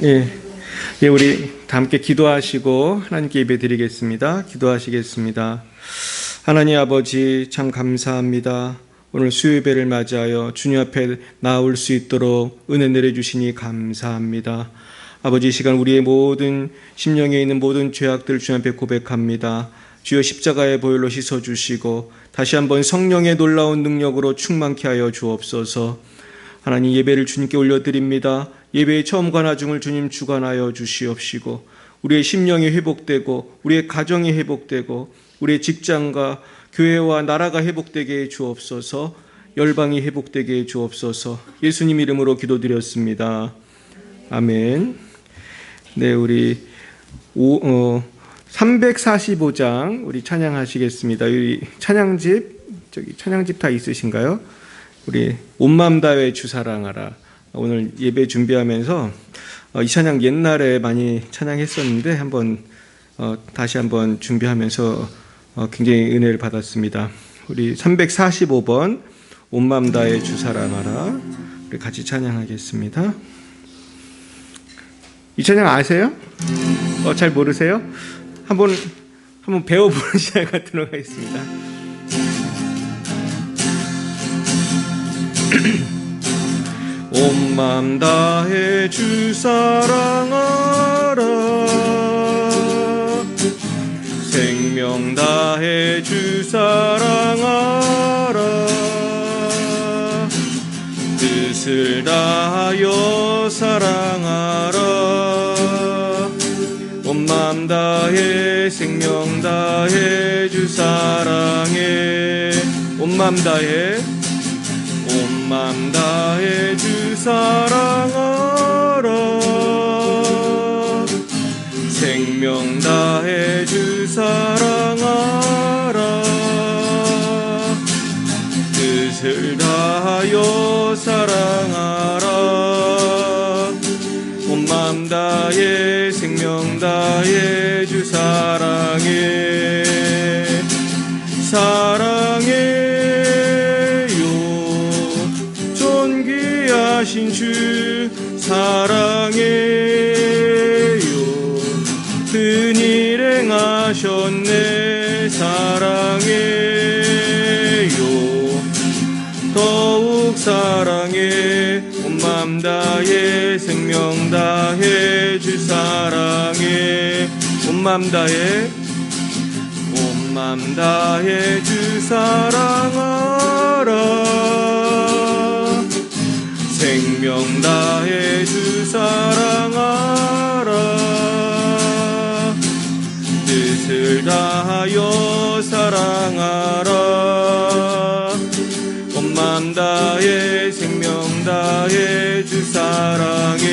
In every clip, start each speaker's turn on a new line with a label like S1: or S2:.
S1: 예, 예, 우리 다 함께 기도하시고 하나님께 예배 드리겠습니다. 기도하시겠습니다. 하나님 아버지, 참 감사합니다. 오늘 수요예배를 맞이하여 주님 앞에 나올 수 있도록 은혜 내려주시니 감사합니다. 아버지, 이 시간 우리의 모든 심령에 있는 모든 죄악들 주님 앞에 고백합니다. 주여 십자가의 보혈로 씻어주시고 다시 한번 성령의 놀라운 능력으로 충만케 하여 주옵소서. 하나님, 예배를 주님께 올려드립니다. 예배의 처음과 나중을 주님 주관하여 주시옵시고 우리의 심령이 회복되고 우리의 가정이 회복되고 우리의 직장과 교회와 나라가 회복되게 해 주옵소서. 열방이 회복되게 해 주옵소서. 예수님 이름으로 기도드렸습니다. 아멘. 네, 우리 345장 우리 찬양하시겠습니다. 우리 찬양집 다 있으신가요? 우리 온 마음 다해 주 사랑하라. 오늘 예배 준비하면서 이 찬양 옛날에 많이 찬양했었는데 다시 한번 준비하면서 굉장히 은혜를 받았습니다. 우리 345번 온 마음 다해 주 사랑하라. 우리 같이 찬양하겠습니다. 이 찬양 아세요? 잘 모르세요? 한번 배워보는 시간 갖도록 하겠습니다. 온 맘 다해 주 사랑하라. 생명 다해 주 사랑하라. 뜻을 다하여 사랑하라. 온 맘 다해 생명 다해 주 사랑해. 온 맘 다해 온 맘 다해 주 사랑하라. 생명 다해 주 사랑하라. 뜻을 다하여 사랑하라. 온 맘 다해 생명 다해 주 사랑해. 사랑해 하신 주 사랑해요. 큰일 행하셨네. 사랑해요. 더욱 사랑해. 온 맘 다해 생명 다해 주 사랑해. 온 맘 다해 온 맘 다해 주 사랑하라. 생명 다해 주 사랑하라. 뜻을 다하여 사랑하라. 온 맘 다해 생명 다해 주 사랑해.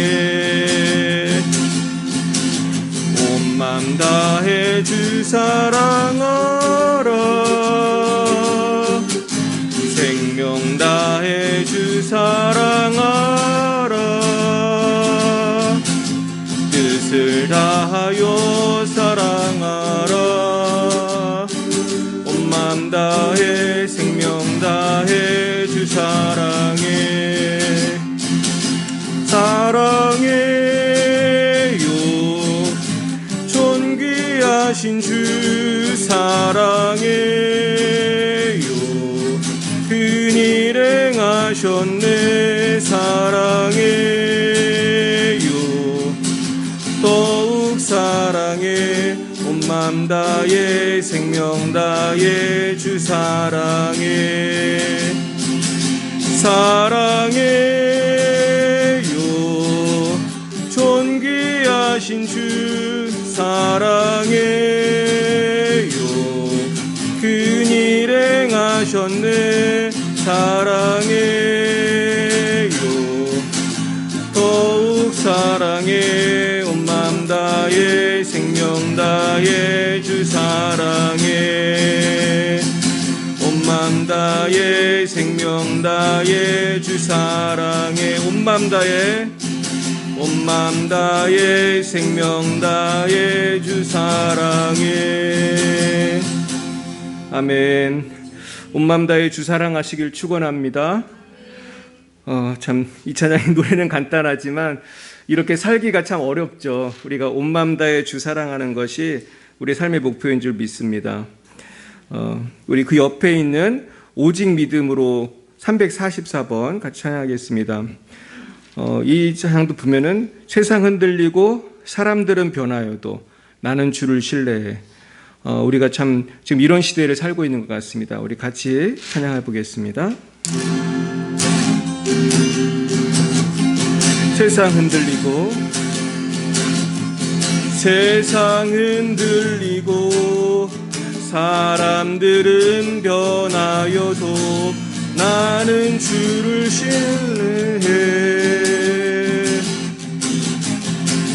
S1: 온 맘 다해 주 사랑하라. 생명 다해 주 사랑하라. 뜻을 다하여 사랑하라. 온 맘 다해 생명 다해 주 사랑해. 사랑해요. 존귀하신 주 사랑해요. 큰일 행하셨네. 사랑해요. 더욱 사랑해. 온 맘 다해 생명 다해 주 사랑해. 사랑해요. 존귀하신 주 사랑해요. 큰일 행하셨네. 사랑해요. 더욱 사랑해. 온 맘 다해 생명 다해 주 사랑해. 온 맘 다해 생명 다해 주 사랑해. 온 맘 다해 온 맘 다해 생명 다해 주 사랑해. 아멘. 온 맘 다해 주 사랑하시길 축원합니다. 참 이 찬양의 노래는 간단하지만 이렇게 살기가 참 어렵죠. 우리가 온 마음 다해 주 사랑하는 것이 우리 삶의 목표인 줄 믿습니다. 우리 그 옆에 있는 오직 믿음으로 344번 같이 찬양하겠습니다. 이 찬양도 보면은 세상 흔들리고 사람들은 변하여도 나는 주를 신뢰해. 우리가 참 지금 이런 시대를 살고 있는 것 같습니다. 우리 같이 찬양해 보겠습니다. 세상 흔들리고 사람들은 변하여도 나는 주를 신뢰해.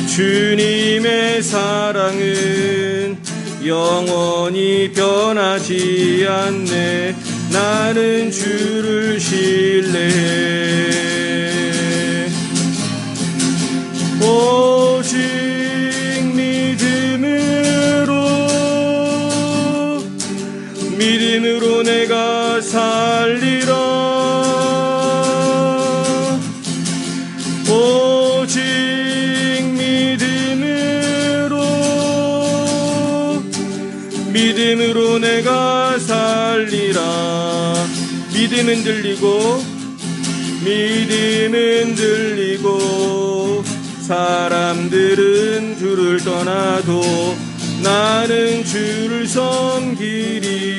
S1: 주님의 사랑은 영원히 변하지 않네. 나는 주를 신뢰해. 오직 믿음으로 내가 살리라. 오직 믿음으로 내가 살리라. 믿음은 들리고 사람들은 주를 떠나도 나는 주를 섬기리.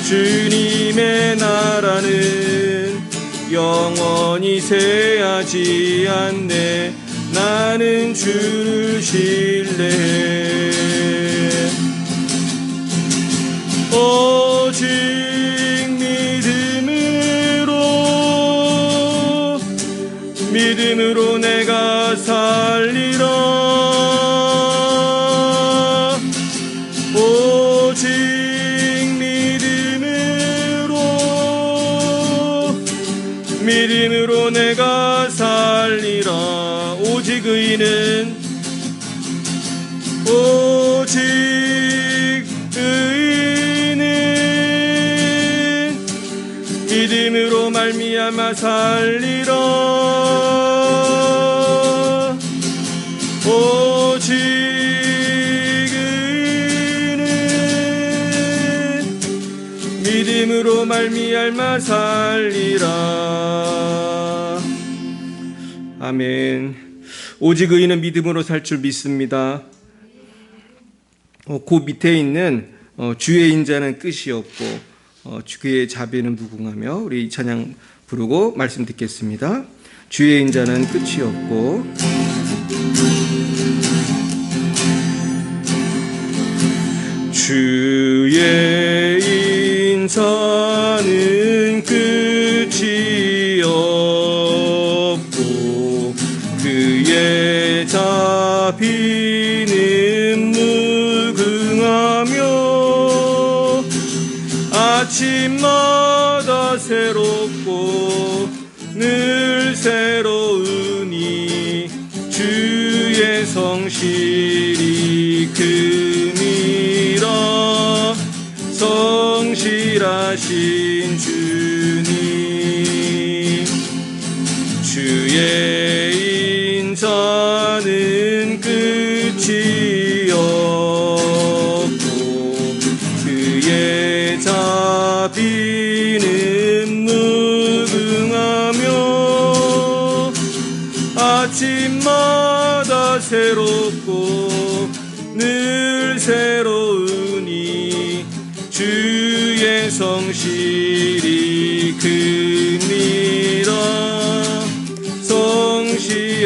S1: 주님의 나라는 영원히 쇠하지 않네. 나는 주를 신뢰해. 오직 믿음으로 내가 살리라. 오직 믿음으로 내가 살리라. 오직 의인은 믿음으로 말미암아 살리라. 오직 의인은 믿음으로 말미암아 살리라. 아멘. 오직 의인은 믿음으로 살 줄 믿습니다. 그 밑에 있는 주의 인자는 끝이 없고 그의 자비는 무궁하며, 우리 이 찬양 부르고 말씀 듣겠습니다. 주의 인자는 끝이 없고 주의 인자는 끝이 없고 그의 자비는 무궁하며 아침마다 새롭고 늘 새로우니 주의 성실이 큼이라. 성실하신 주님, 주의 인자는 끝이 없고 그의 자비는 무궁하며 아침마다 새롭고 늘 새로우니 주의 성실이 큼이라. 성실하신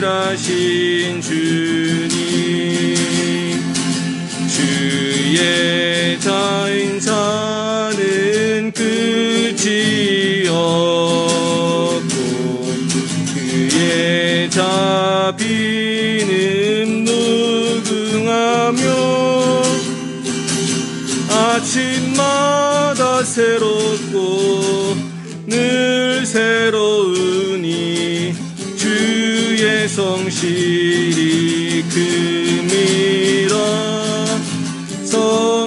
S1: 주님, 주의 인자는 끝이 없고 그의 자비는 무궁하며 아침마다 새롭고 늘 새로우니 주의 성실이 큼이라.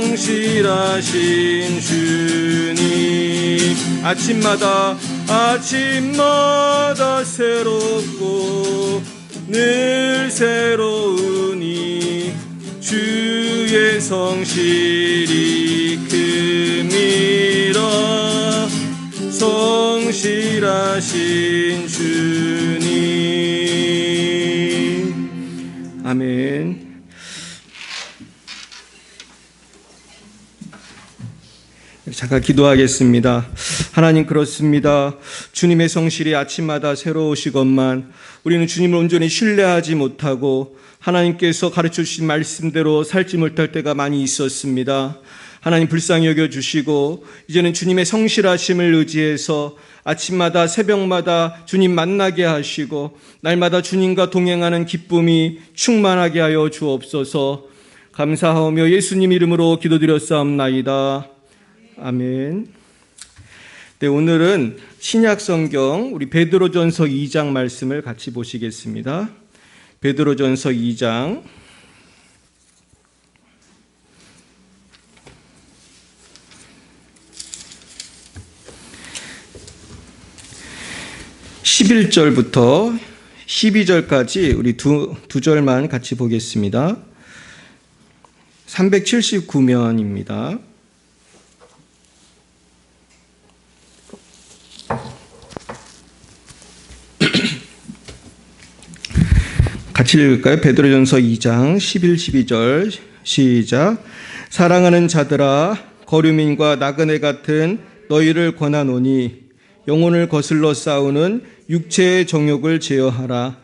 S1: 성실하신 주님, 아침마다 아침마다 새롭고 늘 새로우니 주의 성실이 큼이라. 성실하신 주님. 아멘. 잠깐 기도하겠습니다. 하나님, 그렇습니다. 주님의 성실이 아침마다 새로우시건만 우리는 주님을 온전히 신뢰하지 못하고 하나님께서 가르쳐 주신 말씀대로 살지 못할 때가 많이 있었습니다. 하나님, 불쌍히 여겨주시고 이제는 주님의 성실하심을 의지해서 아침마다 새벽마다 주님 만나게 하시고 날마다 주님과 동행하는 기쁨이 충만하게 하여 주옵소서. 감사하오며 예수님 이름으로 기도드렸사옵나이다. 아멘. 네, 오늘은 신약성경 우리 베드로전서 2장 말씀을 같이 보시겠습니다. 베드로전서 2장 11절부터 12절까지 우리 두 절만 같이 보겠습니다. 379면입니다. 같이 읽을까요? 베드로전서 2장 11, 12절 시작. 사랑하는 자들아, 거류민과 나그네 같은 너희를 권하노니 영혼을 거슬러 싸우는 육체의 정욕을 제어하라.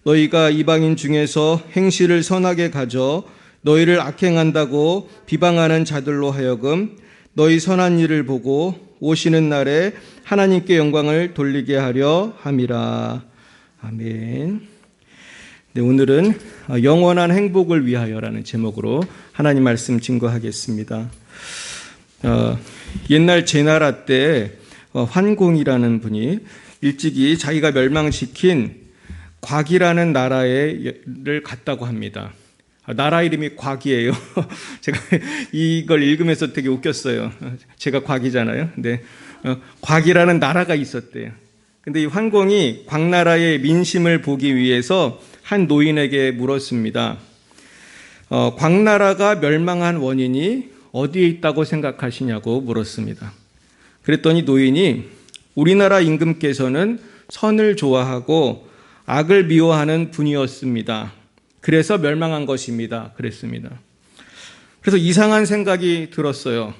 S1: 너희가 이방인 중에서 행실을 선하게 가져 너희를 악행한다고 비방하는 자들로 하여금 너희 선한 일을 보고 오시는 날에 하나님께 영광을 돌리게 하려 함이라. 아멘. 네, 오늘은 영원한 행복을 위하여라는 제목으로 하나님 말씀 증거하겠습니다. 옛날 제나라 때 환공이라는 분이 일찍이 자기가 멸망시킨 곽이라는 나라를 갔다고 합니다. 나라 이름이 곽이에요. 제가 이걸 읽으면서 되게 웃겼어요. 제가 곽이잖아요. 근데 곽이라는 나라가 있었대요. 근데 이 환공이 곽나라의 민심을 보기 위해서 한 노인에게 물었습니다. 곽나라가 멸망한 원인이 어디에 있다고 생각하시냐고 물었습니다. 그랬더니 노인이 우리나라 임금께서는 선을 좋아하고 악을 미워하는 분이었습니다. 그래서 멸망한 것입니다. 그랬습니다. 그래서 이상한 생각이 들었어요.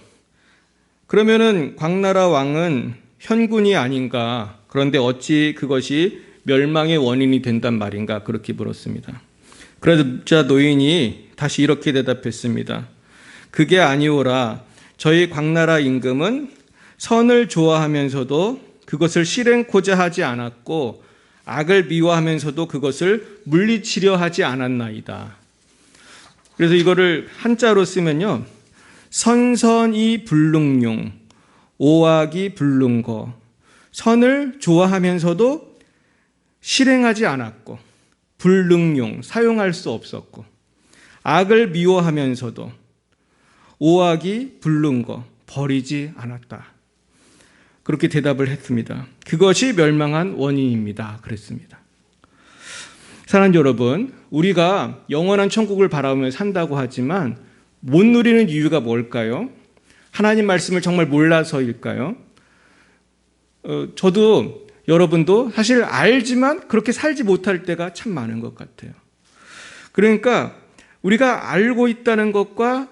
S1: 그러면은 곽나라 왕은 현군이 아닌가? 그런데 어찌 그것이 멸망의 원인이 된단 말인가? 그렇게 물었습니다. 그러자 노인이 다시 이렇게 대답했습니다. 그게 아니오라. 저희 곽나라 임금은 선을 좋아하면서도 그것을 실행코자 하지 않았고 악을 미워하면서도 그것을 물리치려 하지 않았나이다. 그래서 이거를 한자로 쓰면요, 선선이 불능용, 오악이 불능거. 선을 좋아하면서도 실행하지 않았고, 불능용, 사용할 수 없었고, 악을 미워하면서도 오악이 불능거, 버리지 않았다. 그렇게 대답을 했습니다. 그것이 멸망한 원인입니다. 그랬습니다. 사랑하는 여러분, 우리가 영원한 천국을 바라보며 산다고 하지만 못 누리는 이유가 뭘까요? 하나님 말씀을 정말 몰라서일까요? 저도 여러분도 사실 알지만 그렇게 살지 못할 때가 참 많은 것 같아요. 그러니까 우리가 알고 있다는 것과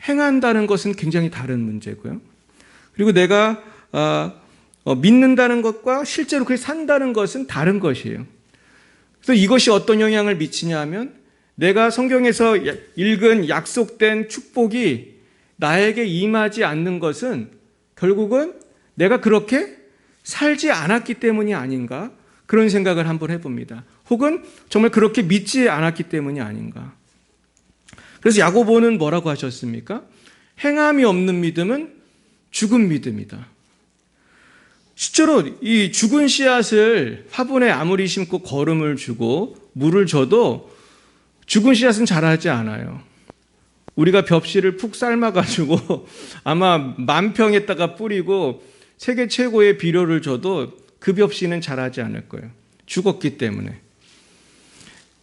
S1: 행한다는 것은 굉장히 다른 문제고요. 그리고 내가 믿는다는 것과 실제로 그렇게 산다는 것은 다른 것이에요. 그래서 이것이 어떤 영향을 미치냐 하면 내가 성경에서 읽은 약속된 축복이 나에게 임하지 않는 것은 결국은 내가 그렇게 살지 않았기 때문이 아닌가? 그런 생각을 한번 해봅니다. 혹은 정말 그렇게 믿지 않았기 때문이 아닌가? 그래서 야고보는 뭐라고 하셨습니까? 행함이 없는 믿음은 죽은 믿음이다. 실제로 이 죽은 씨앗을 화분에 아무리 심고 거름을 주고 물을 줘도 죽은 씨앗은 자라지 않아요. 우리가 벽실을 푹 삶아가지고 아마 10,000평에다가 뿌리고 세계 최고의 비료를 줘도 급이 없이는 자라지 않을 거예요. 죽었기 때문에.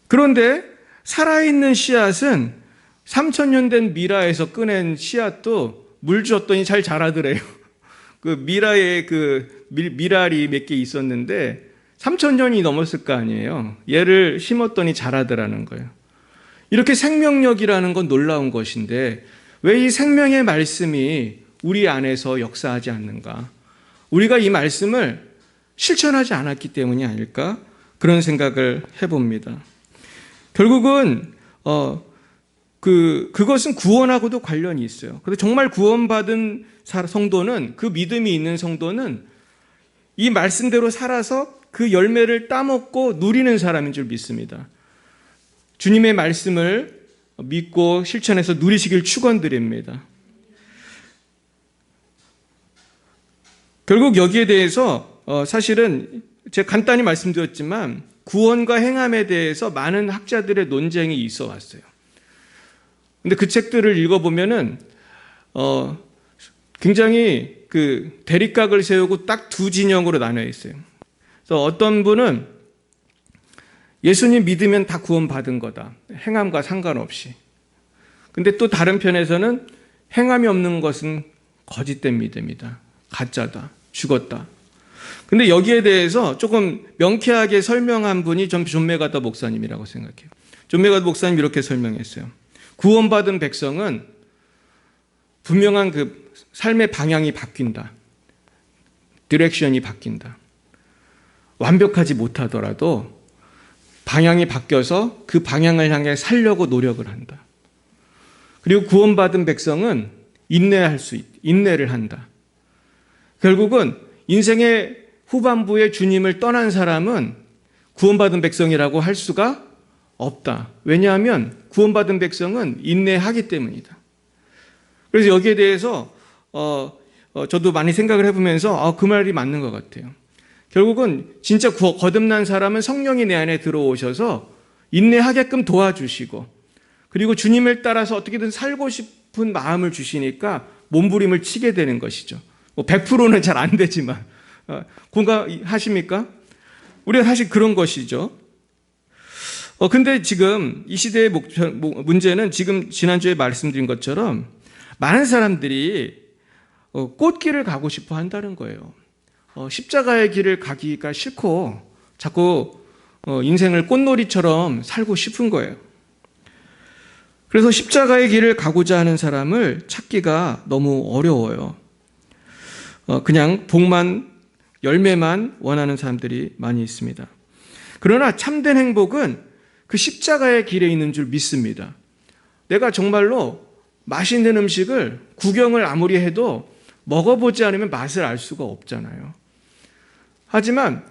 S1: 그런데 살아있는 씨앗은 3,000년 된 미라에서 꺼낸 씨앗도 물 줬더니 잘 자라더래요. 그 미라에 미랄이 몇 개 있었는데 3,000년이 넘었을 거 아니에요. 얘를 심었더니 자라더라는 거예요. 이렇게 생명력이라는 건 놀라운 것인데 왜 이 생명의 말씀이 우리 안에서 역사하지 않는가? 우리가 이 말씀을 실천하지 않았기 때문이 아닐까? 그런 생각을 해봅니다. 결국은 그것은 구원하고도 관련이 있어요. 그런데 정말 구원받은 성도는, 그 믿음이 있는 성도는 이 말씀대로 살아서 그 열매를 따먹고 누리는 사람인 줄 믿습니다. 주님의 말씀을 믿고 실천해서 누리시길 축원드립니다. 결국 여기에 대해서 사실은 제가 간단히 말씀드렸지만 구원과 행함에 대해서 많은 학자들의 논쟁이 있어 왔어요. 근데 그 책들을 읽어보면은 굉장히 그 대립각을 세우고 딱 두 진영으로 나뉘어 있어요. 그래서 어떤 분은 예수님 믿으면 다 구원받은 거다. 행함과 상관없이. 근데 또 다른 편에서는 행함이 없는 것은 거짓된 믿음이다. 가짜다. 죽었다. 근데 여기에 대해서 조금 명쾌하게 설명한 분이 전 존 메가더 목사님이라고 생각해요. 존 메가더 목사님 이렇게 설명했어요. 구원받은 백성은 분명한 그 삶의 방향이 바뀐다. 디렉션이 바뀐다. 완벽하지 못하더라도 방향이 바뀌어서 그 방향을 향해 살려고 노력을 한다. 그리고 구원받은 백성은 인내를 한다. 결국은 인생의 후반부에 주님을 떠난 사람은 구원받은 백성이라고 할 수가 없다. 왜냐하면 구원받은 백성은 인내하기 때문이다. 그래서 여기에 대해서 저도 많이 생각을 해보면서 그 말이 맞는 것 같아요. 결국은 진짜 거듭난 사람은 성령이 내 안에 들어오셔서 인내하게끔 도와주시고 그리고 주님을 따라서 어떻게든 살고 싶은 마음을 주시니까 몸부림을 치게 되는 것이죠. 100%는 잘 안 되지만 공감하십니까? 우리가 사실 그런 것이죠. 근데 지금 이 시대의 문제는 지금 지난주에 말씀드린 것처럼 많은 사람들이 꽃길을 가고 싶어 한다는 거예요. 십자가의 길을 가기가 싫고 자꾸 인생을 꽃놀이처럼 살고 싶은 거예요. 그래서 십자가의 길을 가고자 하는 사람을 찾기가 너무 어려워요. 그냥 복만, 열매만 원하는 사람들이 많이 있습니다. 그러나 참된 행복은 그 십자가의 길에 있는 줄 믿습니다. 내가 정말로 맛있는 음식을 구경을 아무리 해도 먹어보지 않으면 맛을 알 수가 없잖아요. 하지만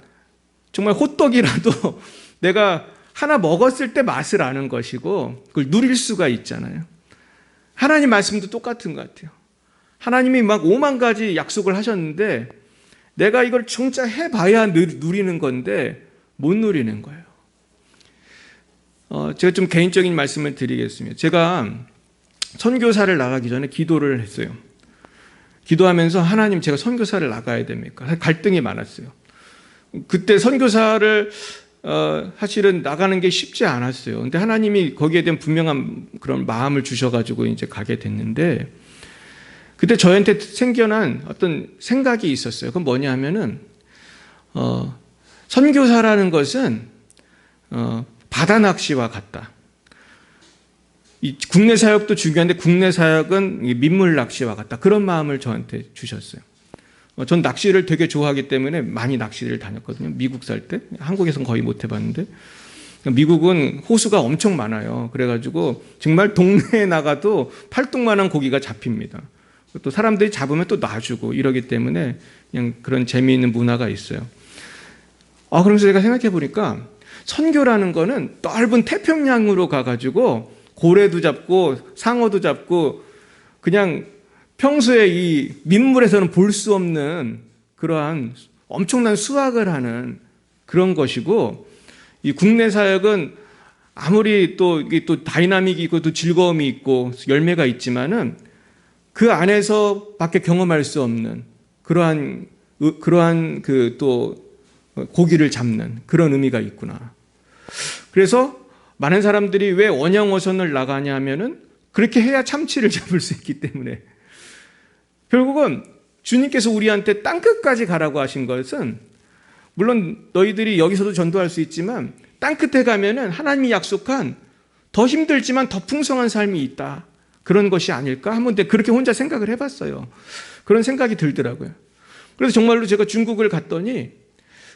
S1: 정말 호떡이라도 내가 하나 먹었을 때 맛을 아는 것이고 그걸 누릴 수가 있잖아요. 하나님 말씀도 똑같은 것 같아요. 하나님이 막 5만 가지 약속을 하셨는데 내가 이걸 진짜 해봐야 누리는 건데 못 누리는 거예요. 제가 좀 개인적인 말씀을 드리겠습니다. 제가 선교사를 나가기 전에 기도를 했어요. 기도하면서 하나님 제가 선교사를 나가야 됩니까? 갈등이 많았어요. 그때 선교사를 사실은 나가는 게 쉽지 않았어요. 근데 하나님이 거기에 대한 분명한 그런 마음을 주셔가지고 이제 가게 됐는데 그때 저한테 생겨난 어떤 생각이 있었어요. 그건 뭐냐 하면은 선교사라는 것은 바다 낚시와 같다. 이 국내 사역도 중요한데 국내 사역은 민물 낚시와 같다. 그런 마음을 저한테 주셨어요. 전 낚시를 되게 좋아하기 때문에 많이 낚시를 다녔거든요. 미국 살 때. 한국에서는 거의 못 해봤는데. 미국은 호수가 엄청 많아요. 그래가지고 정말 동네에 나가도 팔뚝만한 고기가 잡힙니다. 또 사람들이 잡으면 또 놔주고 이러기 때문에 그냥 그런 재미있는 문화가 있어요. 그러면서 제가 생각해 보니까 선교라는 거는 넓은 태평양으로 가가지고 고래도 잡고 상어도 잡고 그냥 평소에 이 민물에서는 볼 수 없는 그러한 엄청난 수확을 하는 그런 것이고 이 국내 사역은 아무리 또 다이나믹이 있고 또 즐거움이 있고 열매가 있지만은 그 안에서밖에 경험할 수 없는 그러한 그 또 고기를 잡는 그런 의미가 있구나. 그래서 많은 사람들이 왜 원양어선을 나가냐 하면은 그렇게 해야 참치를 잡을 수 있기 때문에. 결국은 주님께서 우리한테 땅끝까지 가라고 하신 것은, 물론 너희들이 여기서도 전도할 수 있지만 땅끝에 가면은 하나님이 약속한 더 힘들지만 더 풍성한 삶이 있다, 그런 것이 아닐까 한번 그렇게 혼자 생각을 해봤어요. 그런 생각이 들더라고요. 그래서 정말로 제가 중국을 갔더니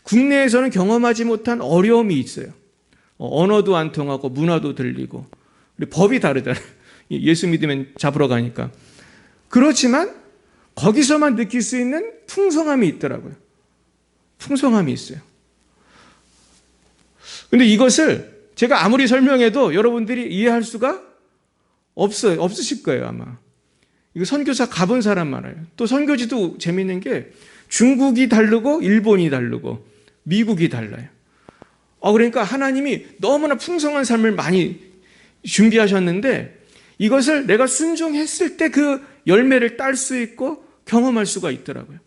S1: 국내에서는 경험하지 못한 어려움이 있어요. 언어도 안 통하고 문화도 들리고 법이 다르잖아요. 예수 믿으면 잡으러 가니까. 그렇지만 거기서만 느낄 수 있는 풍성함이 있더라고요. 풍성함이 있어요. 근데 이것을 제가 아무리 설명해도 여러분들이 이해할 수가 없으실 거예요, 아마. 이거 선교사 가본 사람 알아요. 또 선교지도 재밌는 게 중국이 다르고 일본이 다르고 미국이 달라요. 그러니까 하나님이 너무나 풍성한 삶을 많이 준비하셨는데 이것을 내가 순종했을 때 그 열매를 딸 수 있고 경험할 수가 있더라고요.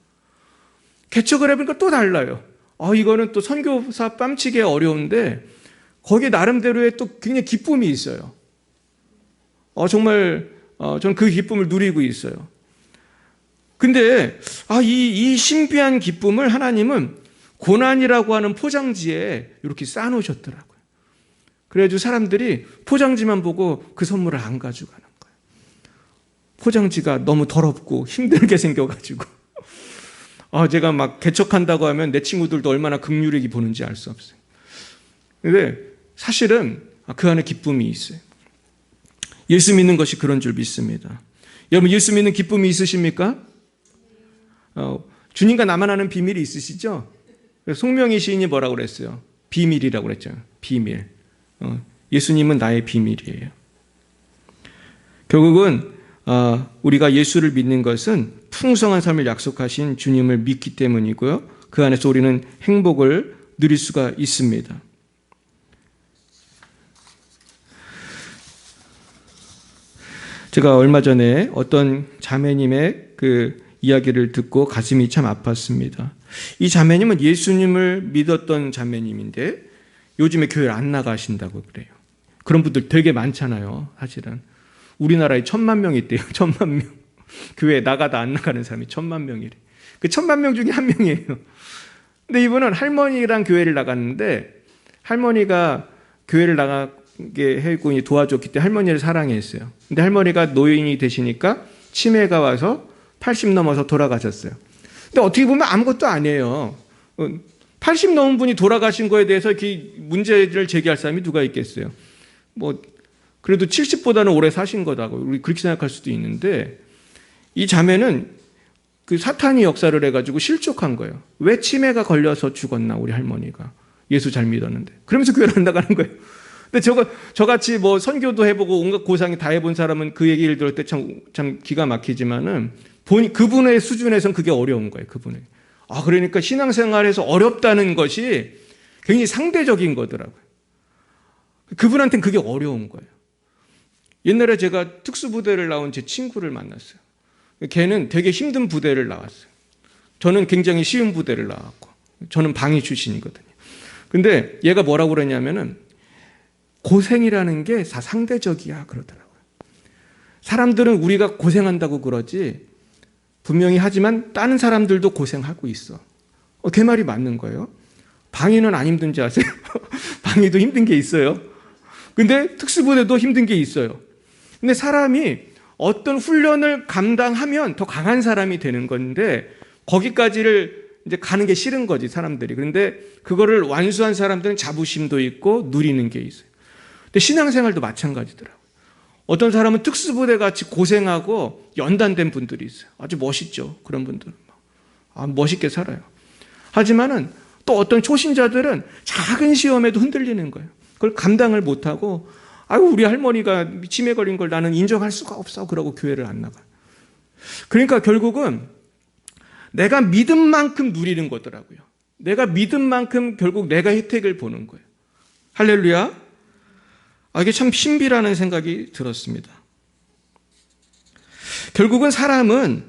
S1: 개척을 해보니까 또 달라요. 이거는 또 선교사 뺨치기 어려운데 거기에 나름대로의 또 굉장히 기쁨이 있어요. 정말 저는 그 기쁨을 누리고 있어요. 근데 이 신비한 기쁨을 하나님은 고난이라고 하는 포장지에 이렇게 쌓아놓으셨더라고요. 그래가지고 사람들이 포장지만 보고 그 선물을 안 가져가는 거예요. 포장지가 너무 더럽고 힘들게 생겨가지고 제가 막 개척한다고 하면 내 친구들도 얼마나 긍휼히 보는지 알 수 없어요. 근데 사실은 그 안에 기쁨이 있어요. 예수 믿는 것이 그런 줄 믿습니다. 여러분, 예수 믿는 기쁨이 있으십니까? 주님과 나만 아는 비밀이 있으시죠? 송명희 시인이 뭐라고 그랬어요? 비밀이라고 그랬죠. 비밀. 예수님은 나의 비밀이에요. 결국은 우리가 예수를 믿는 것은 풍성한 삶을 약속하신 주님을 믿기 때문이고요. 그 안에서 우리는 행복을 누릴 수가 있습니다. 제가 얼마 전에 어떤 자매님의 그 이야기를 듣고 가슴이 참 아팠습니다. 이 자매님은 예수님을 믿었던 자매님인데 요즘에 교회를 안 나가신다고 그래요. 그런 분들 되게 많잖아요. 사실은 우리나라에 1,000만 명이 있대요. 1,000만 명. 교회에 나가다 안 나가는 사람이 1,000만 명이래. 그 1,000만 명 중에 한 명이에요. 근데 이분은 할머니랑 교회를 나갔는데 할머니가 교회를 나가게 해고 도와줬기 때문에 할머니를 사랑했어요. 근데 할머니가 노인이 되시니까 치매가 와서 80 넘어서 돌아가셨어요. 근데 어떻게 보면 아무것도 아니에요. 80 넘은 분이 돌아가신 거에 대해서 이렇게 문제를 제기할 사람이 누가 있겠어요. 그래도 70보다는 오래 사신 거다고 우리 그렇게 생각할 수도 있는데, 이 자매는 그 사탄이 역사를 해가지고 실족한 거예요. 왜 치매가 걸려서 죽었나, 우리 할머니가. 예수 잘 믿었는데. 그러면서 교회를 안 나가는 거예요. 근데 저같이 선교도 해보고 온갖 고상이 다 해본 사람은 그 얘기를 들을 때 참 기가 막히지만은 그분의 수준에서는 그게 어려운 거예요, 그분에게. 그러니까 신앙생활에서 어렵다는 것이 굉장히 상대적인 거더라고요. 그분한테는 그게 어려운 거예요. 옛날에 제가 특수부대를 나온 제 친구를 만났어요. 걔는 되게 힘든 부대를 나왔어요. 저는 굉장히 쉬운 부대를 나왔고, 저는 방위 출신이거든요. 근데 얘가 뭐라고 그러냐면은 고생이라는 게 다 상대적이야 그러더라고요. 사람들은 우리가 고생한다고 그러지 분명히 하지만 다른 사람들도 고생하고 있어. 걔 말이 맞는 거예요. 방위는 안 힘든지 아세요? 방위도 힘든 게 있어요. 근데 특수부대도 힘든 게 있어요. 근데 사람이 어떤 훈련을 감당하면 더 강한 사람이 되는 건데 거기까지를 이제 가는 게 싫은 거지, 사람들이. 그런데 그거를 완수한 사람들은 자부심도 있고 누리는 게 있어요. 근데 신앙생활도 마찬가지더라고요. 어떤 사람은 특수부대 같이 고생하고 연단된 분들이 있어요. 아주 멋있죠. 그런 분들은 멋있게 살아요. 하지만은 또 어떤 초신자들은 작은 시험에도 흔들리는 거예요. 그걸 감당을 못하고 우리 할머니가 치매 걸린 걸 나는 인정할 수가 없어 그러고 교회를 안 나가. 그러니까 결국은 내가 믿은 만큼 누리는 거더라고요. 내가 믿은 만큼 결국 내가 혜택을 보는 거예요. 할렐루야. 이게 참 신비라는 생각이 들었습니다. 결국은 사람은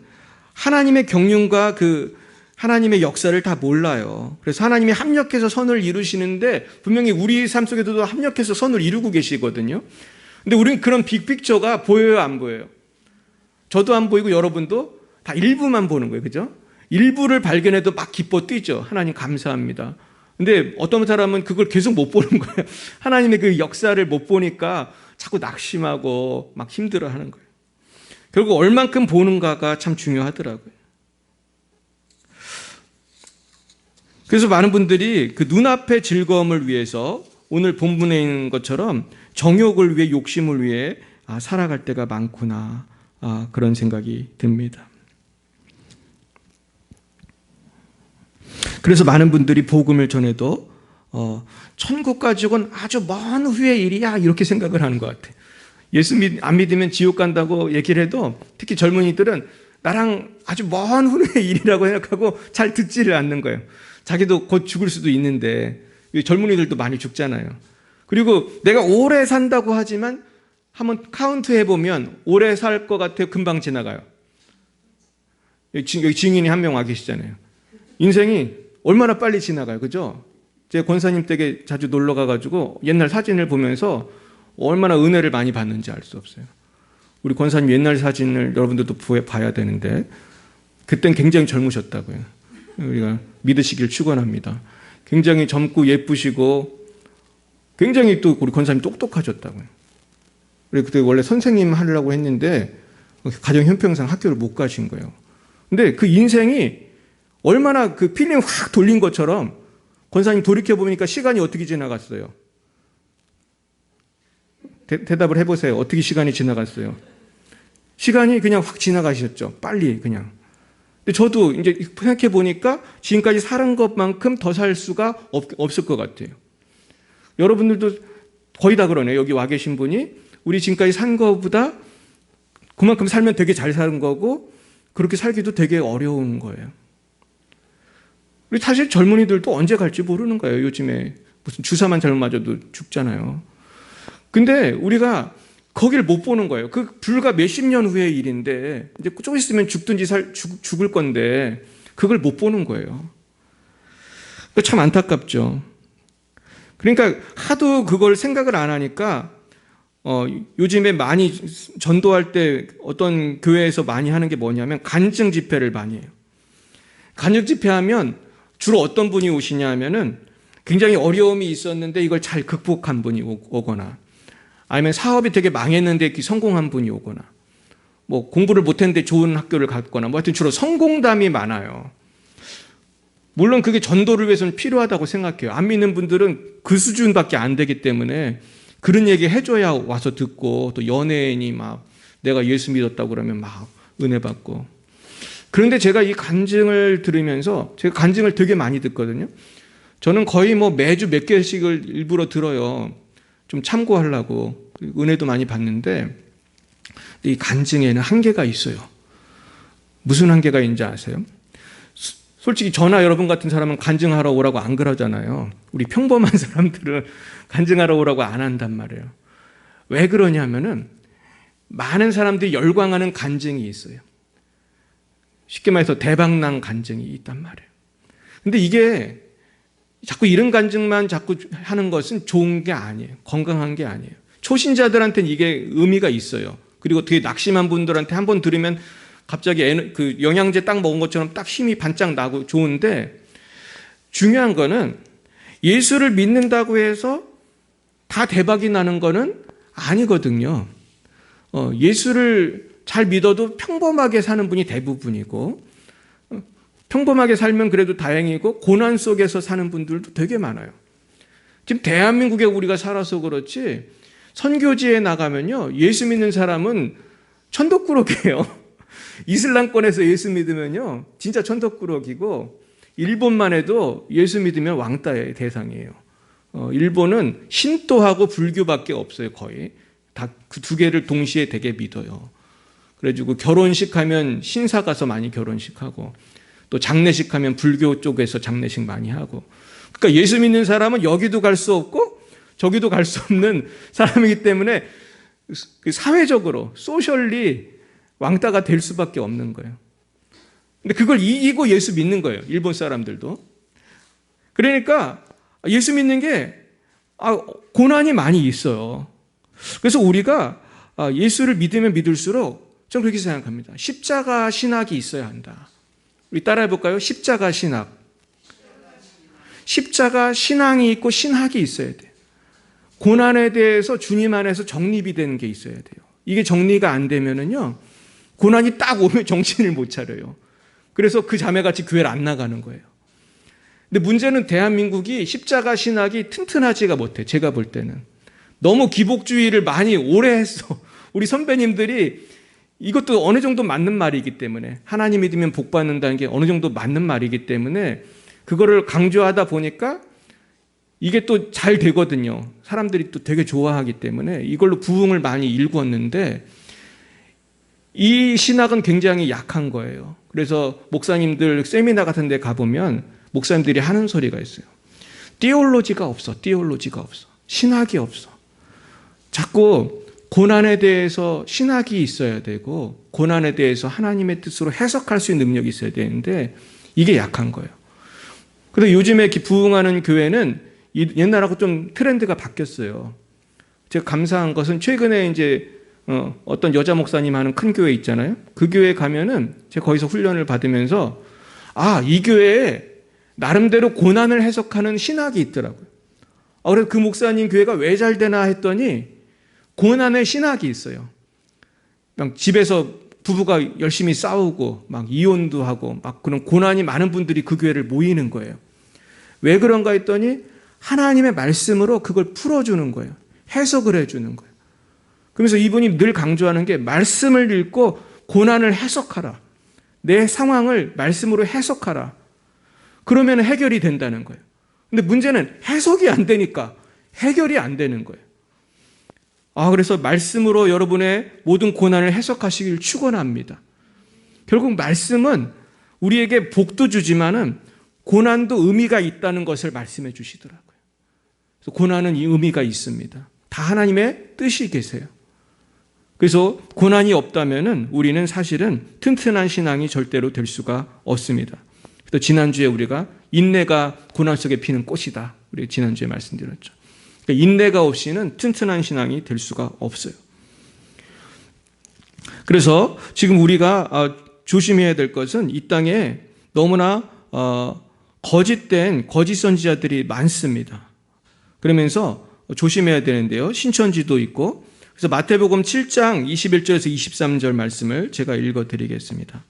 S1: 하나님의 경륜과 그 하나님의 역사를 다 몰라요. 그래서 하나님이 합력해서 선을 이루시는데 분명히 우리 삶 속에도 합력해서 선을 이루고 계시거든요. 근데 우리는 그런 빅픽처가 보여요, 안 보여요? 저도 안 보이고 여러분도 다 일부만 보는 거예요. 그죠? 일부를 발견해도 막 기뻐 뛰죠. 하나님 감사합니다. 근데 어떤 사람은 그걸 계속 못 보는 거예요. 하나님의 그 역사를 못 보니까 자꾸 낙심하고 막 힘들어 하는 거예요. 결국 얼만큼 보는가가 참 중요하더라고요. 그래서 많은 분들이 그 눈앞의 즐거움을 위해서 오늘 본문에 있는 것처럼 정욕을 위해 욕심을 위해 살아갈 때가 많구나, 그런 생각이 듭니다. 그래서 많은 분들이 복음을 전해도 천국 가지고는 아주 먼 후의 일이야 이렇게 생각을 하는 것 같아요. 예수 안 믿으면 지옥 간다고 얘기를 해도 특히 젊은이들은 나랑 아주 먼 후의 일이라고 생각하고 잘 듣지를 않는 거예요. 자기도 곧 죽을 수도 있는데, 젊은이들도 많이 죽잖아요. 그리고 내가 오래 산다고 하지만 한번 카운트 해보면 오래 살 것 같아요? 금방 지나가요? 여기 증인이 한 명 와 계시잖아요. 인생이 얼마나 빨리 지나가요. 그죠? 제가 권사님 댁에 자주 놀러 가가지고 옛날 사진을 보면서 얼마나 은혜를 많이 받는지 알 수 없어요. 우리 권사님 옛날 사진을 여러분들도 봐야 되는데 그땐 굉장히 젊으셨다고요. 우리가 믿으시길 축원합니다. 굉장히 젊고 예쁘시고 굉장히 또 우리 권사님 똑똑하셨다고요. 그리고 그때 원래 선생님 하려고 했는데 가정 형편상 학교를 못 가신 거예요. 근데 그 인생이 얼마나 그 필름 확 돌린 것처럼 권사님 돌이켜보니까 시간이 어떻게 지나갔어요? 대답을 해보세요. 어떻게 시간이 지나갔어요? 시간이 그냥 확 지나가셨죠. 빨리 그냥. 근데 저도 이제 생각해보니까 지금까지 살은 것만큼 더 살 수가 없을 것 같아요. 여러분들도 거의 다 그러네요. 여기 와 계신 분이 우리 지금까지 산 것보다 그만큼 살면 되게 잘 사는 거고 그렇게 살기도 되게 어려운 거예요. 우리 사실 젊은이들도 언제 갈지 모르는 거예요. 요즘에 무슨 주사만 잘못 맞아도 죽잖아요. 근데 우리가 거기를 못 보는 거예요. 그 불과 몇십 년 후의 일인데 이제 좀 있으면 죽든지 죽을 건데 그걸 못 보는 거예요. 참 안타깝죠. 그러니까 하도 그걸 생각을 안 하니까 요즘에 많이 전도할 때 어떤 교회에서 많이 하는 게 뭐냐면 간증 집회를 많이 해요. 간증 집회하면 주로 어떤 분이 오시냐 하면은 굉장히 어려움이 있었는데 이걸 잘 극복한 분이 오거나 아니면 사업이 되게 망했는데 성공한 분이 오거나 뭐 공부를 못했는데 좋은 학교를 갔거나 뭐 하여튼 주로 성공담이 많아요. 물론 그게 전도를 위해서는 필요하다고 생각해요. 안 믿는 분들은 그 수준밖에 안 되기 때문에 그런 얘기 해줘야 와서 듣고 또 연예인이 막 내가 예수 믿었다고 그러면 막 은혜 받고. 그런데 제가 이 간증을 들으면서 제가 간증을 되게 많이 듣거든요. 저는 거의 뭐 매주 몇 개씩을 일부러 들어요. 좀 참고하려고. 은혜도 많이 받는데 이 간증에는 한계가 있어요. 무슨 한계가 있는지 아세요? 솔직히 저나 여러분 같은 사람은 간증하러 오라고 안 그러잖아요. 우리 평범한 사람들은 간증하러 오라고 안 한단 말이에요. 왜 그러냐면은 많은 사람들이 열광하는 간증이 있어요. 쉽게 말해서 대박난 간증이 있단 말이에요. 근데 이게 자꾸 이런 간증만 자꾸 하는 것은 좋은 게 아니에요. 건강한 게 아니에요. 초신자들한테는 이게 의미가 있어요. 그리고 되게 낙심한 분들한테 한번 들으면 갑자기 그 영양제 딱 먹은 것처럼 딱 힘이 반짝 나고 좋은데 중요한 거는 예수를 믿는다고 해서 다 대박이 나는 거는 아니거든요. 예수를 잘 믿어도 평범하게 사는 분이 대부분이고 평범하게 살면 그래도 다행이고 고난 속에서 사는 분들도 되게 많아요. 지금 대한민국에 우리가 살아서 그렇지 선교지에 나가면요 예수 믿는 사람은 천덕꾸러기예요. 이슬람권에서 예수 믿으면요 진짜 천덕꾸러기고 일본만 해도 예수 믿으면 왕따의 대상이에요. 일본은 신도하고 불교밖에 없어요. 거의 다 그 두 개를 동시에 되게 믿어요. 그래가지고 결혼식 하면 신사 가서 많이 결혼식하고 또 장례식 하면 불교 쪽에서 장례식 많이 하고 그러니까 예수 믿는 사람은 여기도 갈 수 없고 저기도 갈 수 없는 사람이기 때문에 사회적으로 소셜리 왕따가 될 수밖에 없는 거예요. 근데 그걸 이기고 예수 믿는 거예요. 일본 사람들도. 그러니까 예수 믿는 게 고난이 많이 있어요. 그래서 우리가 예수를 믿으면 믿을수록 저는 그렇게 생각합니다. 십자가 신학이 있어야 한다. 우리 따라해 볼까요? 십자가 신학. 십자가 신앙이 있고 신학이 있어야 돼요. 고난에 대해서 주님 안에서 정립이 되는 게 있어야 돼요. 이게 정리가 안 되면은요, 고난이 딱 오면 정신을 못 차려요. 그래서 그 자매같이 교회를 안 나가는 거예요. 근데 문제는 대한민국이 십자가 신학이 튼튼하지가 못해. 제가 볼 때는 너무 기복주의를 많이 오래 했어. 우리 선배님들이 이것도 어느 정도 맞는 말이기 때문에, 하나님 믿으면 복 받는다는 게 어느 정도 맞는 말이기 때문에 그거를 강조하다 보니까 이게 또 잘 되거든요. 사람들이 또 되게 좋아하기 때문에 이걸로 부흥을 많이 일궜는데, 이 신학은 굉장히 약한 거예요. 그래서 목사님들 세미나 같은 데 가보면 목사님들이 하는 소리가 있어요. 띠올로지가 없어. 신학이 없어. 자꾸 고난에 대해서 신학이 있어야 되고, 고난에 대해서 하나님의 뜻으로 해석할 수 있는 능력이 있어야 되는데 이게 약한 거예요. 그래서 요즘에 부흥하는 교회는 옛날하고 좀 트렌드가 바뀌었어요. 제가 감사한 것은 최근에 이제 어떤 여자 목사님 하는 큰 교회 있잖아요. 그 교회 가면은 제가 거기서 훈련을 받으면서 이 교회에 나름대로 고난을 해석하는 신학이 있더라고요. 그래서 그 목사님 교회가 왜 잘 되나 했더니 고난의 신학이 있어요. 막 집에서 부부가 열심히 싸우고 막 이혼도 하고 막 그런 고난이 많은 분들이 그 교회를 모이는 거예요. 왜 그런가 했더니 하나님의 말씀으로 그걸 풀어주는 거예요. 해석을 해주는 거예요. 그러면서 이분이 늘 강조하는 게 말씀을 읽고 고난을 해석하라. 내 상황을 말씀으로 해석하라. 그러면 해결이 된다는 거예요. 근데 문제는 해석이 안 되니까 해결이 안 되는 거예요. 그래서 말씀으로 여러분의 모든 고난을 해석하시길 축원합니다. 결국 말씀은 우리에게 복도 주지만은 고난도 의미가 있다는 것을 말씀해 주시더라고요. 그래서 고난은 이 의미가 있습니다. 다 하나님의 뜻이 계세요. 그래서 고난이 없다면은 우리는 사실은 튼튼한 신앙이 절대로 될 수가 없습니다. 그래서 지난주에 우리가 인내가 고난 속에 피는 꽃이다. 우리 지난주에 말씀드렸죠. 그러니까 인내가 없이는 튼튼한 신앙이 될 수가 없어요. 그래서 지금 우리가 조심해야 될 것은 이 땅에 너무나 거짓된 거짓 선지자들이 많습니다. 그러면서 조심해야 되는데요. 신천지도 있고. 그래서 마태복음 7장 21절에서 23절 말씀을 제가 읽어드리겠습니다.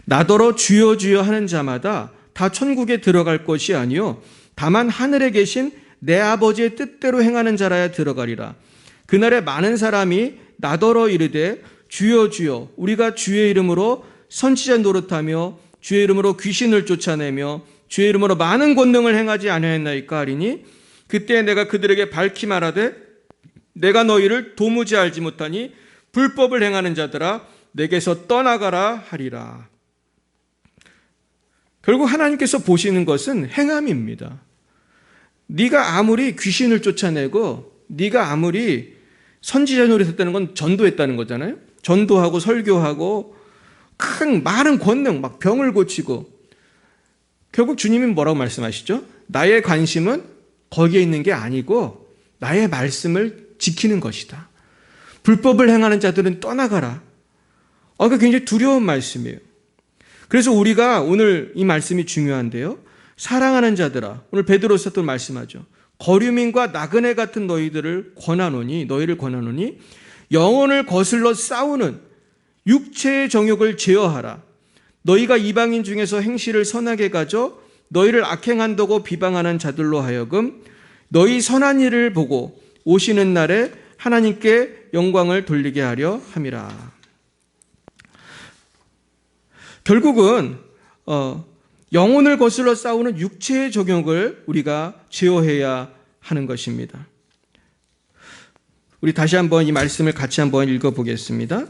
S1: 나더러 주여 주여 하는 자마다 다 천국에 들어갈 것이 아니요 다만 하늘에 계신 내 아버지의 뜻대로 행하는 자라야 들어가리라. 그날에 많은 사람이 나더러 이르되 주여 주여 우리가 주의 이름으로 선지자 노릇하며 주의 이름으로 귀신을 쫓아내며 주의 이름으로 많은 권능을 행하지 아니하였나이까 하리니 그때 내가 그들에게 밝히 말하되 내가 너희를 도무지 알지 못하니 불법을 행하는 자들아 내게서 떠나가라 하리라. 결국 하나님께서 보시는 것은 행함입니다. 네가 아무리 귀신을 쫓아내고 네가 아무리 선지자 노릇했다는 건 전도했다는 거잖아요. 전도하고 설교하고 많은 권능, 막 병을 고치고, 결국 주님이 뭐라고 말씀하시죠? 나의 관심은 거기에 있는 게 아니고 나의 말씀을 지키는 것이다. 불법을 행하는 자들은 떠나가라. 그게 굉장히 두려운 말씀이에요. 그래서 우리가 오늘 이 말씀이 중요한데요. 사랑하는 자들아, 오늘 베드로서도 말씀하죠. 거류민과 나그네 같은 너희를 권하노니 영혼을 거슬러 싸우는 육체의 정욕을 제어하라. 너희가 이방인 중에서 행실을 선하게 가져 너희를 악행한다고 비방하는 자들로 하여금 너희 선한 일을 보고 오시는 날에 하나님께 영광을 돌리게 하려 함이라. 결국은 영혼을 거슬러 싸우는 육체의 정욕을 우리가 제어해야 하는 것입니다. 우리 다시 한번 이 말씀을 같이 한번 읽어보겠습니다.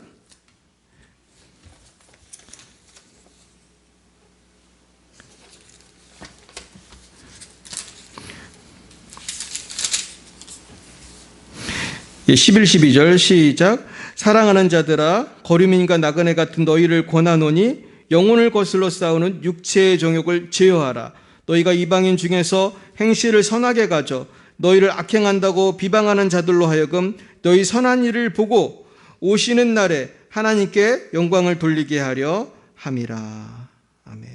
S1: 예, 11, 12절 시작. 사랑하는 자들아 거류민과 나그네 같은 너희를 권하노니 영혼을 거슬러 싸우는 육체의 정욕을 제어하라. 너희가 이방인 중에서 행실을 선하게 가져 너희를 악행한다고 비방하는 자들로 하여금 너희 선한 일을 보고 오시는 날에 하나님께 영광을 돌리게 하려 함이라. 아멘.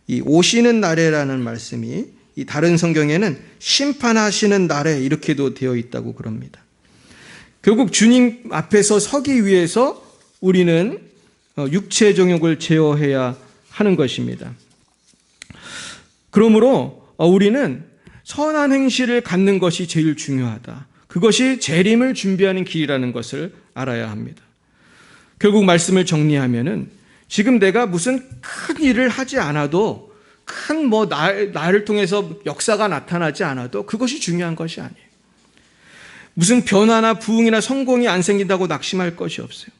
S1: 이 오시는 날에라는 말씀이 이 다른 성경에는 심판하시는 날에 이렇게도 되어 있다고 그럽니다. 결국 주님 앞에서 서기 위해서 우리는 육체의 정욕을 제어해야 하는 것입니다. 그러므로 우리는 선한 행실을 갖는 것이 제일 중요하다. 그것이 재림을 준비하는 길이라는 것을 알아야 합니다. 결국 말씀을 정리하면은 지금 내가 무슨 큰 일을 하지 않아도 큰 나를 통해서 역사가 나타나지 않아도 그것이 중요한 것이 아니에요. 무슨 변화나 부흥이나 성공이 안 생긴다고 낙심할 것이 없어요.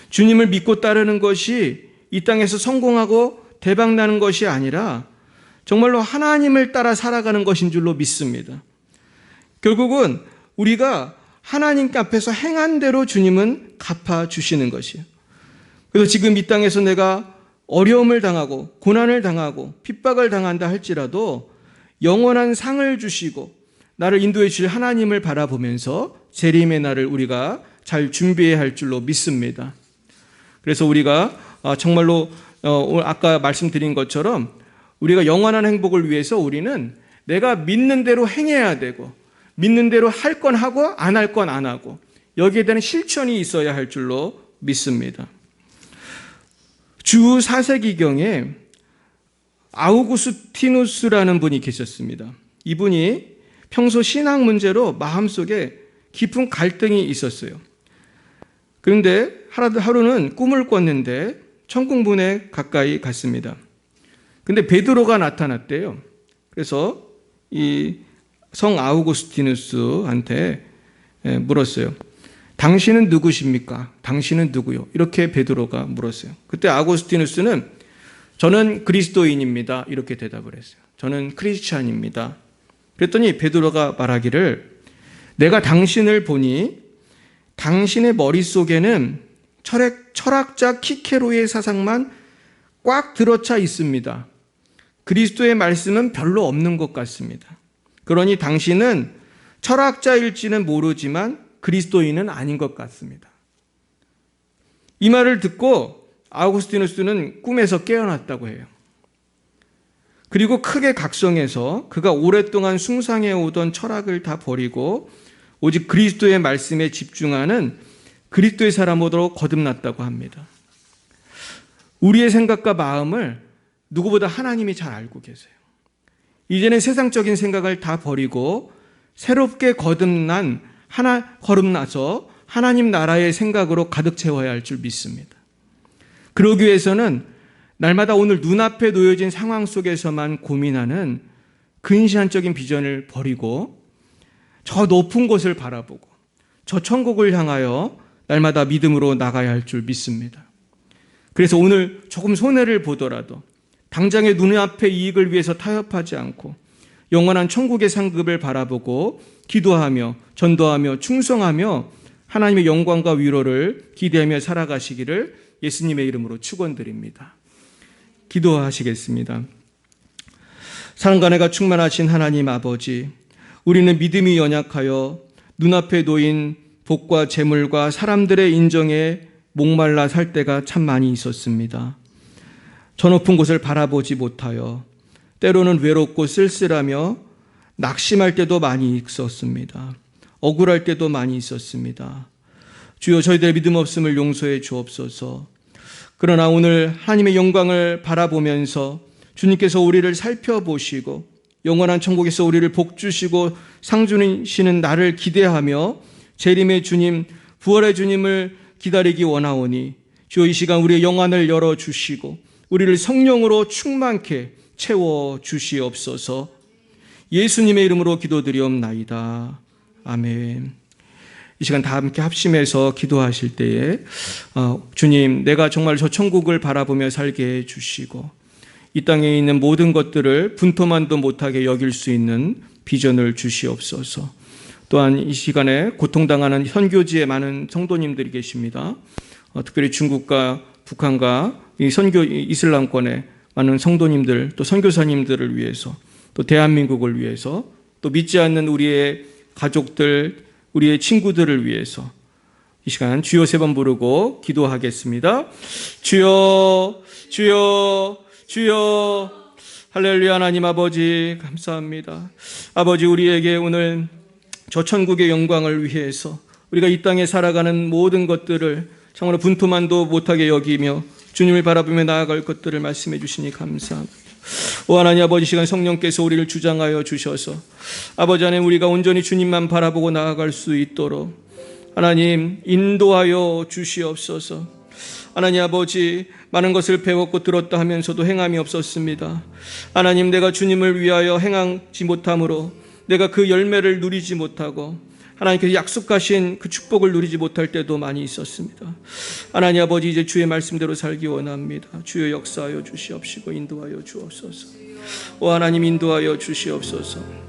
S1: 주님을 믿고 따르는 것이 이 땅에서 성공하고 대박 나는 것이 아니라 정말로 하나님을 따라 살아가는 것인 줄로 믿습니다. 결국은 우리가 하나님 앞에서 행한 대로 주님은 갚아주시는 것이에요. 그래서 지금 이 땅에서 내가 어려움을 당하고 고난을 당하고 핍박을 당한다 할지라도 영원한 상을 주시고 나를 인도해 주실 하나님을 바라보면서 재림의 날을 우리가 잘 준비해야 할 줄로 믿습니다. 그래서 우리가 정말로 아까 말씀드린 것처럼 우리가 영원한 행복을 위해서 우리는 내가 믿는 대로 행해야 되고 믿는 대로 할 건 하고 안 할 건 안 하고 여기에 대한 실천이 있어야 할 줄로 믿습니다. 주 4세기경에 아우구스티누스라는 분이 계셨습니다. 이분이 평소 신앙 문제로 마음속에 깊은 갈등이 있었어요. 그런데 하루는 꿈을 꿨는데 천국문에 가까이 갔습니다. 근데 베드로가 나타났대요. 그래서 이 성 아우구스티누스한테 물었어요. 당신은 누구십니까? 당신은 누구요? 이렇게 베드로가 물었어요. 그때 아우구스티누스는 저는 그리스도인입니다. 이렇게 대답을 했어요. 저는 크리스찬입니다. 그랬더니 베드로가 말하기를 내가 당신을 보니 당신의 머릿속에는 철학자 키케로의 사상만 꽉 들어차 있습니다. 그리스도의 말씀은 별로 없는 것 같습니다. 그러니 당신은 철학자일지는 모르지만 그리스도인은 아닌 것 같습니다. 이 말을 듣고 아우구스티누스는 꿈에서 깨어났다고 해요. 그리고 크게 각성해서 그가 오랫동안 숭상해 오던 철학을 다 버리고 오직 그리스도의 말씀에 집중하는 그리스도의 사람으로 거듭났다고 합니다. 우리의 생각과 마음을 누구보다 하나님이 잘 알고 계세요. 이제는 세상적인 생각을 다 버리고 새롭게 거듭나서 하나님 나라의 생각으로 가득 채워야 할 줄 믿습니다. 그러기 위해서는 날마다 오늘 눈앞에 놓여진 상황 속에서만 고민하는 근시안적인 비전을 버리고 저 높은 곳을 바라보고 저 천국을 향하여 날마다 믿음으로 나가야 할 줄 믿습니다. 그래서 오늘 조금 손해를 보더라도 당장의 눈앞의 이익을 위해서 타협하지 않고 영원한 천국의 상급을 바라보고 기도하며 전도하며 충성하며 하나님의 영광과 위로를 기대하며 살아가시기를 예수님의 이름으로 축원드립니다. 기도하시겠습니다. 사랑과 은혜가 충만하신 하나님 아버지, 우리는 믿음이 연약하여 눈앞에 놓인 복과 재물과 사람들의 인정에 목말라 살 때가 참 많이 있었습니다. 저 높은 곳을 바라보지 못하여 때로는 외롭고 쓸쓸하며 낙심할 때도 많이 있었습니다. 억울할 때도 많이 있었습니다. 주여 저희들의 믿음 없음을 용서해 주옵소서. 그러나 오늘 하나님의 영광을 바라보면서 주님께서 우리를 살펴보시고 영원한 천국에서 우리를 복주시고 상 주시는 날을 기대하며 재림의 주님, 부활의 주님을 기다리기 원하오니 주여 이 시간 우리의 영안을 열어주시고 우리를 성령으로 충만케 채워주시옵소서. 예수님의 이름으로 기도드리옵나이다. 아멘. 이 시간 다 함께 합심해서 기도하실 때에 주님, 내가 정말 저 천국을 바라보며 살게 해주시고 이 땅에 있는 모든 것들을 분토만도 못하게 여길 수 있는 비전을 주시옵소서. 또한 이 시간에 고통당하는 선교지에 많은 성도님들이 계십니다. 특별히 중국과 북한과 이 선교 이슬람권의 많은 성도님들 또 선교사님들을 위해서 또 대한민국을 위해서 또 믿지 않는 우리의 가족들, 우리의 친구들을 위해서 이 시간 주여 3번 부르고 기도하겠습니다. 주여, 주여, 주여. 할렐루야. 하나님 아버지 감사합니다. 아버지, 우리에게 오늘 저 천국의 영광을 위해서 우리가 이 땅에 살아가는 모든 것들을 정말로 분투만도 못하게 여기며 주님을 바라보며 나아갈 것들을 말씀해 주시니 감사합니다. 오 하나님 아버지, 시간 성령께서 우리를 주장하여 주셔서 아버지 안에 우리가 온전히 주님만 바라보고 나아갈 수 있도록 하나님 인도하여 주시옵소서. 하나님 아버지, 많은 것을 배웠고 들었다 하면서도 행함이 없었습니다. 하나님, 내가 주님을 위하여 행하지 못함으로 내가 그 열매를 누리지 못하고 하나님께서 약속하신 그 축복을 누리지 못할 때도 많이 있었습니다. 하나님 아버지, 이제 주의 말씀대로 살기 원합니다. 주여 역사하여 주시옵시고 인도하여 주옵소서. 오 하나님, 인도하여 주시옵소서.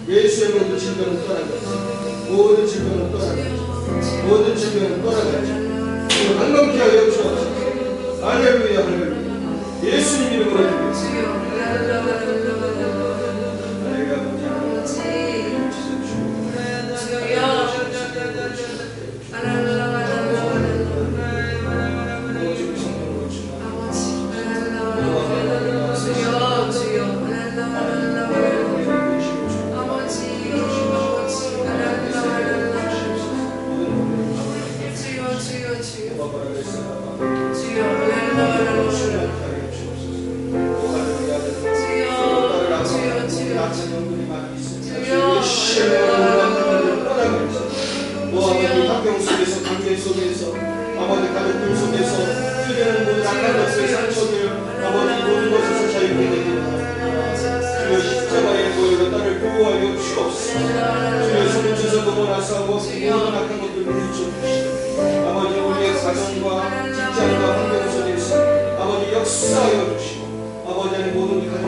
S2: 예수의 모든 질병은 떠나가지, 모든 질병은 떠나가지, 모든 질병은 떠나가지. 한번케 하여 주옵소서. 할렐루야, 할렐루야. 예수님 이름으로 기도합니다. 환경 속에서, 관계 속에서, 아버지 가족들 속에서 주되는 모든 악한 것의 상처들, 아버지 모든 것에서 자유케 되게 주여 십자가의 보혈로 나를 보호하여 주옵소서. 주여 손을 주셔서 넘어나서 모든 악한 것들을 물리쳐주시고 아버지 우리의 가정과 직장과 환경 속에서 아버지 역사하여 주시고 아버지 안에 모든 가족